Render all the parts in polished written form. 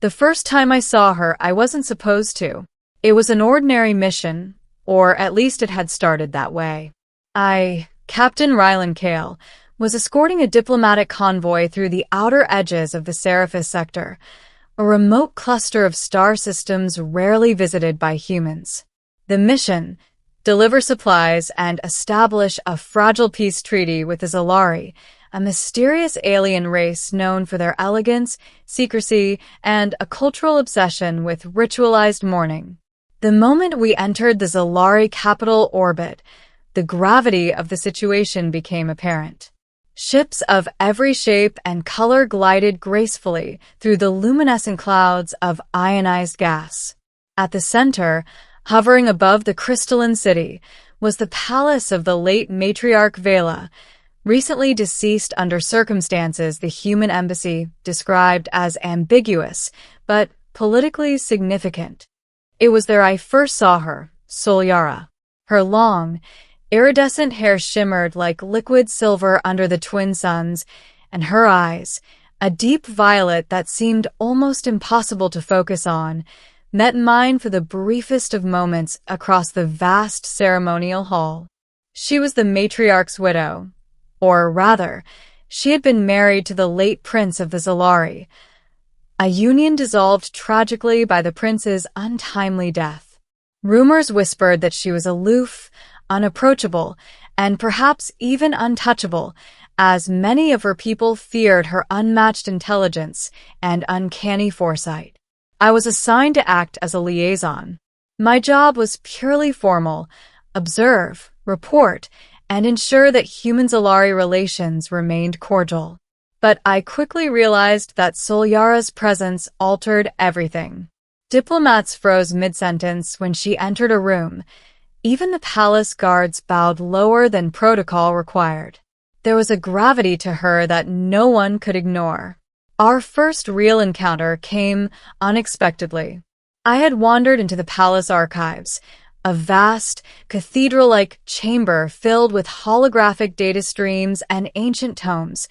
The first time I saw her, I wasn't supposed to. It was an ordinary mission, or at least it had started that way. Captain Rylan Kale, was escorting a diplomatic convoy through the outer edges of the Seraphis sector, a remote cluster of star systems rarely visited by humans. The mission: deliver supplies and establish a fragile peace treaty with the Zalari, a mysterious alien race known for their elegance, secrecy, and a cultural obsession with ritualized mourning. The moment we entered the Zalari capital orbit, the gravity of the situation became apparent. Ships of every shape and color glided gracefully through the luminescent clouds of ionized gas. At the center, hovering above the crystalline city, was the palace of the late matriarch Vela, recently deceased under circumstances the human embassy described as ambiguous but politically significant. It was there I first saw her, Solyara. Her long, iridescent hair shimmered like liquid silver under the twin suns, and her eyes, a deep violet that seemed almost impossible to focus on, met mine for the briefest of moments across the vast ceremonial hall. She was the matriarch's widow, or rather, she had been married to the late prince of the Zalari, a union dissolved tragically by the prince's untimely death. Rumors whispered that she was aloof, unapproachable, and perhaps even untouchable, as many of her people feared her unmatched intelligence and uncanny foresight. I was assigned to act as a liaison. My job was purely formal: observe, report, and ensure that human-Zalari relations remained cordial. But I quickly realized that Solyara's presence altered everything. Diplomats froze mid-sentence when she entered a room. Even the palace guards bowed lower than protocol required. There was a gravity to her that no one could ignore. Our first real encounter came unexpectedly. I had wandered into the palace archives, a vast, cathedral-like chamber filled with holographic data streams and ancient tomes,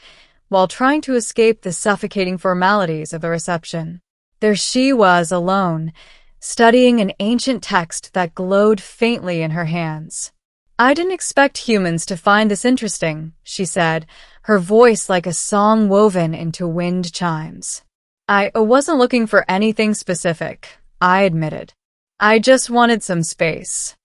while trying to escape the suffocating formalities of the reception. There she was, alone, studying an ancient text that glowed faintly in her hands. "I didn't expect humans to find this interesting," she said, her voice like a song woven into wind chimes. "I wasn't looking for anything specific," I admitted. "I just wanted some space."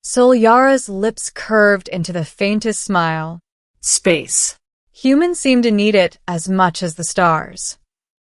Solyara's lips curved into the faintest smile. "Space." Humans seemed to need it as much as the stars.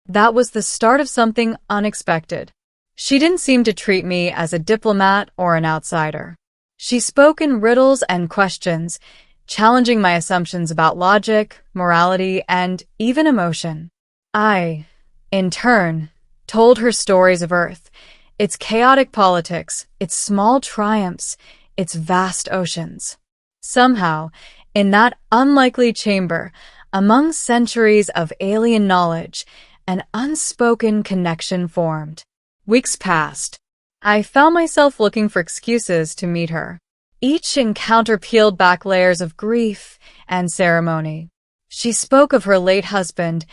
That was the start of something unexpected. She didn't seem to treat me as a diplomat or an outsider. She spoke in riddles and questions, challenging my assumptions about logic, morality, and even emotion. I, in turn, told her stories of Earth, its chaotic politics, its small triumphs, its vast oceans. Somehow, in that unlikely chamber, among centuries of alien knowledge, an unspoken connection formed. Weeks passed. I found myself looking for excuses to meet her. Each encounter peeled back layers of grief and ceremony. She spoke of her late husband,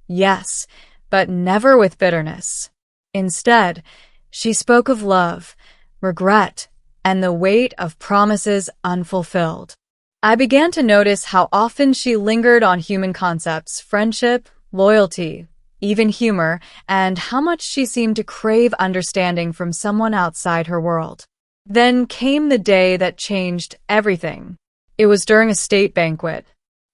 yes, but never with bitterness. Instead, she spoke of love, regret, and the weight of promises unfulfilled. I began to notice how often she lingered on human concepts: friendship, loyalty, even humor, and how much she seemed to crave understanding from someone outside her world. Then came the day that changed everything. It was during a state banquet.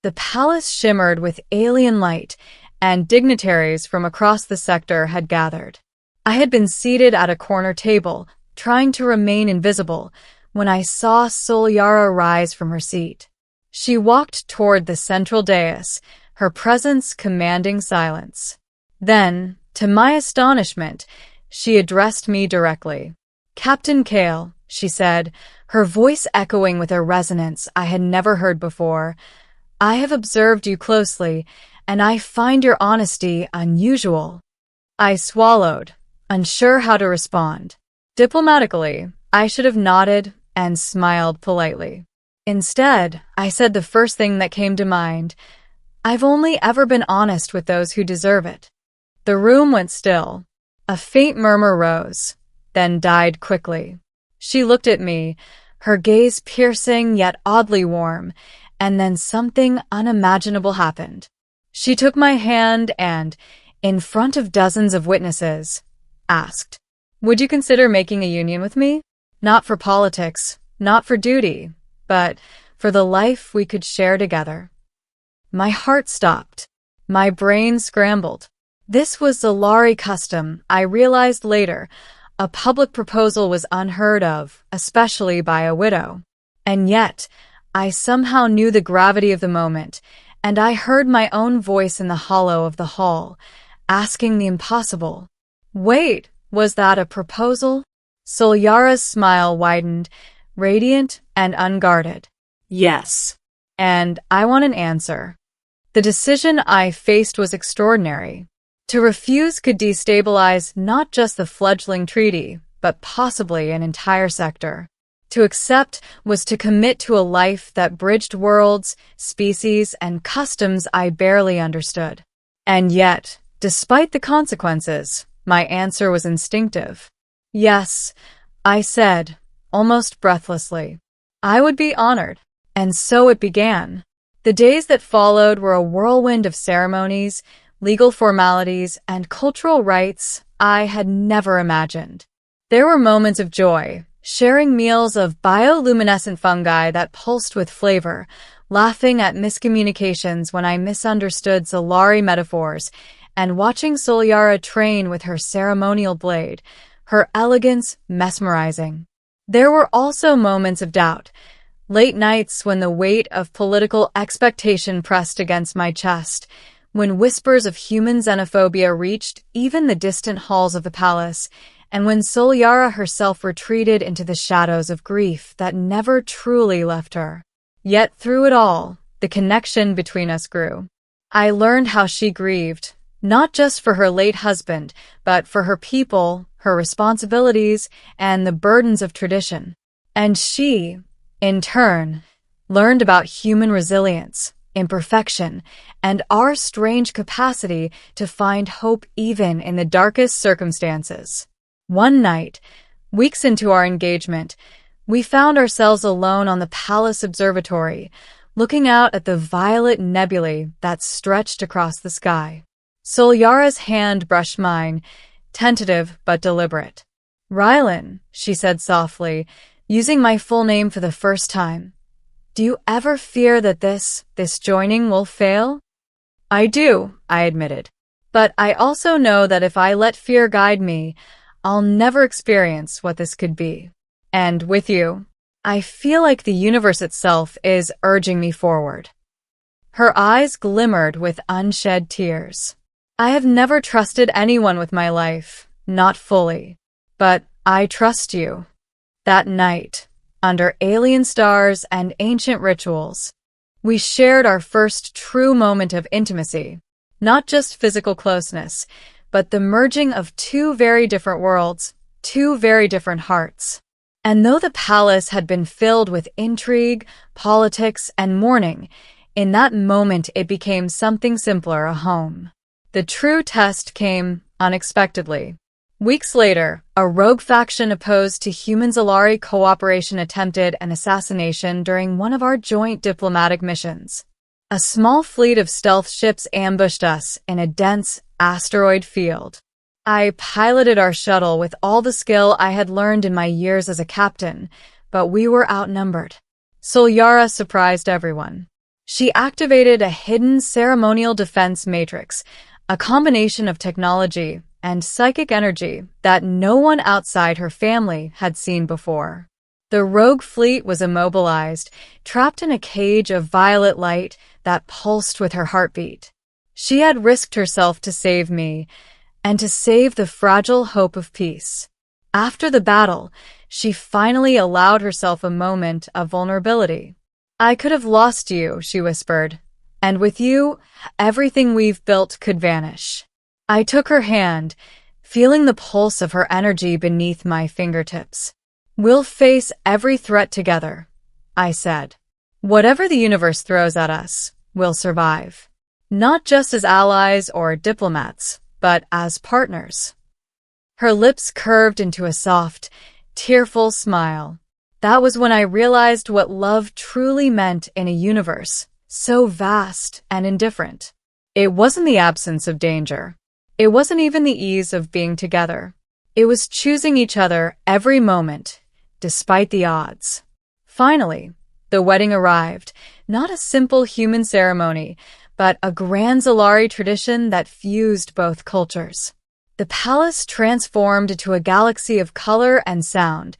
The palace shimmered with alien light, and dignitaries from across the sector had gathered. I had been seated at a corner table, trying to remain invisible, when I saw Solyara rise from her seat. She walked toward the central dais, her presence commanding silence. Then, to my astonishment, she addressed me directly. "Captain Kale," she said, her voice echoing with a resonance I had never heard before, "I have observed you closely, and I find your honesty unusual." I swallowed, unsure how to respond. Diplomatically, I should have nodded and smiled politely. Instead, I said the first thing that came to mind: "I've only ever been honest with those who deserve it." The room went still. A faint murmur rose, then died quickly. She looked at me, her gaze piercing yet oddly warm, and then something unimaginable happened. She took my hand and, in front of dozens of witnesses, asked, "Would you consider making a union with me? Not for politics, not for duty, but for the life we could share together." My heart stopped. My brain scrambled. This was the Lari custom, I realized later. A public proposal was unheard of, especially by a widow. And yet, I somehow knew the gravity of the moment, and I heard my own voice in the hollow of the hall, asking the impossible. Wait, was that a proposal? Solyara's smile widened, radiant and unguarded. Yes. And I want an answer. The decision I faced was extraordinary. To refuse could destabilize not just the fledgling treaty, but possibly an entire sector. To accept was to commit to a life that bridged worlds, species, and customs I barely understood. And yet, despite the consequences, my answer was instinctive. Yes, I said, almost breathlessly. I would be honored. And so it began. The days that followed were a whirlwind of ceremonies, legal formalities, and cultural rites I had never imagined. There were moments of joy, sharing meals of bioluminescent fungi that pulsed with flavor, laughing at miscommunications when I misunderstood Solari metaphors, and watching Solyara train with her ceremonial blade, her elegance mesmerizing. There were also moments of doubt, late nights when the weight of political expectation pressed against my chest, when whispers of human xenophobia reached even the distant halls of the palace, and when Solyara herself retreated into the shadows of grief that never truly left her. Yet through it all, the connection between us grew. I learned how she grieved, not just for her late husband, but for her people, her responsibilities, and the burdens of tradition. And she, in turn, learned about human resilience, imperfection, and our strange capacity to find hope even in the darkest circumstances. One night, weeks into our engagement, we found ourselves alone on the palace observatory, looking out at the violet nebulae that stretched across the sky. Solyara's hand brushed mine, tentative but deliberate. "Rylan," she said softly, using my full name for the first time. "Do you ever fear that this joining will fail?" "I do," I admitted. "But I also know that if I let fear guide me, I'll never experience what this could be. And with you, I feel like the universe itself is urging me forward." Her eyes glimmered with unshed tears. "I have never trusted anyone with my life, not fully. But I trust you." That night, under alien stars and ancient rituals, we shared our first true moment of intimacy, not just physical closeness, but the merging of two very different worlds, two very different hearts. And though the palace had been filled with intrigue, politics, and mourning, in that moment it became something simpler, a home. The true test came unexpectedly. Weeks later, a rogue faction opposed to human-Zalari cooperation attempted an assassination during one of our joint diplomatic missions. A small fleet of stealth ships ambushed us in a dense asteroid field. I piloted our shuttle with all the skill I had learned in my years as a captain, but we were outnumbered. Solyara surprised everyone. She activated a hidden ceremonial defense matrix, a combination of technology and psychic energy that no one outside her family had seen before. The rogue fleet was immobilized, trapped in a cage of violet light that pulsed with her heartbeat. She had risked herself to save me, and to save the fragile hope of peace. After the battle, she finally allowed herself a moment of vulnerability. "I could have lost you," she whispered, "and with you, everything we've built could vanish." I took her hand, feeling the pulse of her energy beneath my fingertips. "We'll face every threat together," I said. "Whatever the universe throws at us, we'll survive. Not just as allies or diplomats, but as partners." Her lips curved into a soft, tearful smile. That was when I realized what love truly meant in a universe so vast and indifferent. It wasn't the absence of danger. It wasn't even the ease of being together. It was choosing each other every moment, despite the odds. Finally, the wedding arrived, not a simple human ceremony, but a grand Zolari tradition that fused both cultures. The palace transformed into a galaxy of color and sound,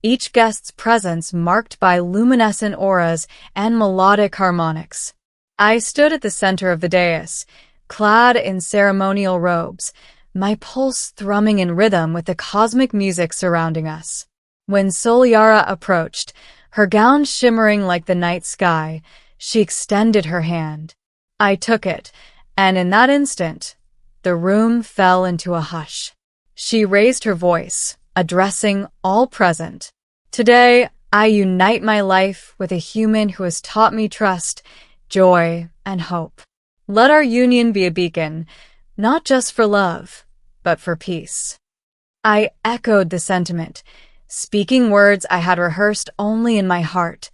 each guest's presence marked by luminescent auras and melodic harmonics. I stood at the center of the dais, clad in ceremonial robes, my pulse thrumming in rhythm with the cosmic music surrounding us. When Soliara approached, her gown shimmering like the night sky, she extended her hand. I took it, and in that instant, the room fell into a hush. She raised her voice, addressing all present. Today, I unite my life with a human who has taught me trust, joy, and hope. Let our union be a beacon, not just for love, but for peace. I echoed the sentiment, speaking words I had rehearsed only in my heart.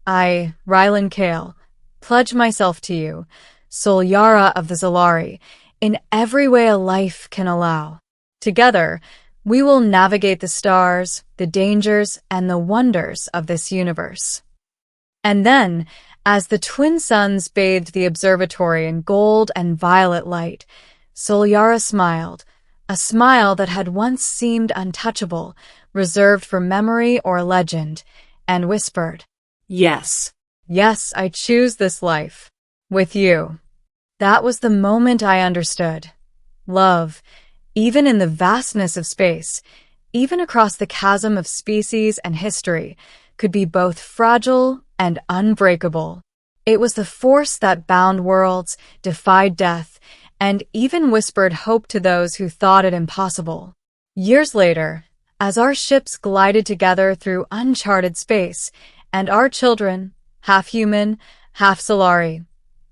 I, Rylan Kale, pledge myself to you, Soliara of the Zolari, in every way a life can allow. Together, we will navigate the stars, the dangers, and the wonders of this universe. And then, as the twin suns bathed the observatory in gold and violet light, Soliara smiled, a smile that had once seemed untouchable, reserved for memory or legend, and whispered, "Yes, yes, I choose this life. With you." That was the moment I understood. Love, even in the vastness of space, even across the chasm of species and history, could be both fragile and unbreakable. It was the force that bound worlds, defied death, and even whispered hope to those who thought it impossible. Years later, as our ships glided together through uncharted space, and our children, half human, half Solari,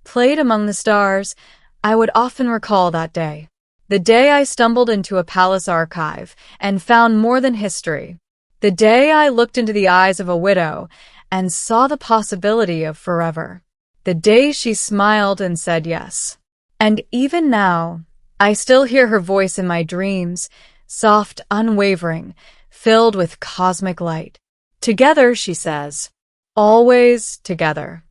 played among the stars, I would often recall that day. The day I stumbled into a palace archive and found more than history. The day I looked into the eyes of a widow and saw the possibility of forever. The day she smiled and said yes. And even now, I still hear her voice in my dreams, soft, unwavering, filled with cosmic light. Together, she says, always together.